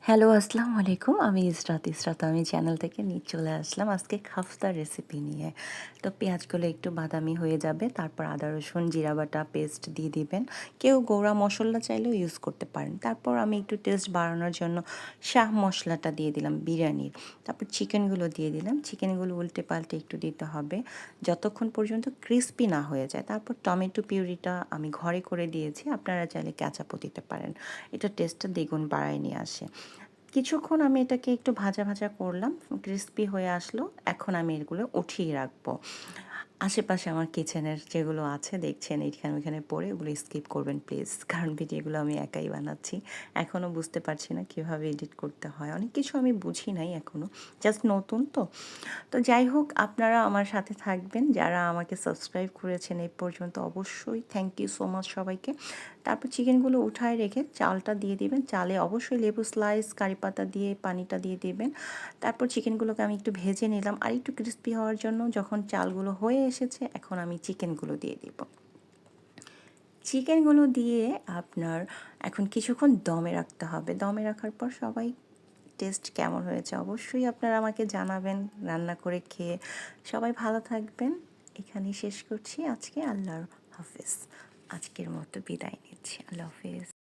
Hello, আসসালামু আলাইকুম। আমি ইসরাত আমি চ্যানেল থেকে চলে আসলাম আজকে খাফতার রেসিপি নিয়ে। তো পেঁয়াজগুলো একটু বাদামি হয়ে যাবে, তারপর আদা, রসুন, জিরা বাটা পেস্ট দিয়ে দিবেন। কেউ গুঁড়া মশলা চাইলেও ইউজ করতে পারেন। তারপর আমি একটু টেস্ট বাড়ানোর জন্য শাহ মশলাটা দিয়ে দিলাম বিরিয়ানির। তারপর চিকেনগুলো দিয়ে দিলাম। চিকেনগুলো উল্টে পাল্টে একটু দিতে হবে যতক্ষণ পর্যন্ত ক্রিস্পি না হয়ে যায়। তারপর টমেটো পিউরিটা আমি ঘরে করে দিয়েছি, আপনারা চাইলে ক্যাচাপও দিতে পারেন। এটা টেস্টটা দ্বিগুণ বাড়ায় নিয়ে আসে। কিছুক্ষণ আমি এটাকে একটু ভাজা ভাজা করলাম, ক্রিস্পি হয়ে আসলো। এখন আমি এগুলো উঠিয়ে রাখবো। আশেপাশে আমার কিচেনের যেগুলো আছে দেখছেন এইখানে ওইখানে পড়ে, ওগুলো স্কিপ করবেন প্লিজ, কারণ ভিডিওগুলো আমি একাই বানাচ্ছি। এখনও বুঝতে পারছি না কীভাবে এডিট করতে হয়, অনেক কিছু আমি বুঝি নাই এখনও, জাস্ট নতুন তো। তো যাই হোক, আপনারা আমার সাথে থাকবেন, যারা আমাকে সাবস্ক্রাইব করেছেন এই পর্যন্ত অবশ্যই থ্যাংক ইউ সো মাচ সবাইকে। তারপর চিকেনগুলো উঠায় রেখে চালটা দিয়ে দিবেন। চালে অবশ্যই লেবু স্লাইস, কারি পাতা দিয়ে পানিটা দিয়ে দিবেন। তারপর চিকেনগুলোকে আমি একটু ভেজে নিলাম আর একটু ক্রিস্পি হওয়ার জন্য। যখন চালগুলো হয়ে এসেছে, এখন আমি চিকেনগুলো দিয়ে দিব। চিকেনগুলো দিয়ে আপনার এখন কিছুক্ষণ দমে রাখতে হবে। দমে রাখার পর সবাই টেস্ট কেমন হয়েছে অবশ্যই আপনারা আমাকে জানাবেন রান্না করে খেয়ে। সবাই ভালো থাকবেন। এখানেই শেষ করছি আজকে। আল্লাহ হাফেজ। আজকের মতো বিদায় নিচ্ছি। আল্লাহ হাফেজ।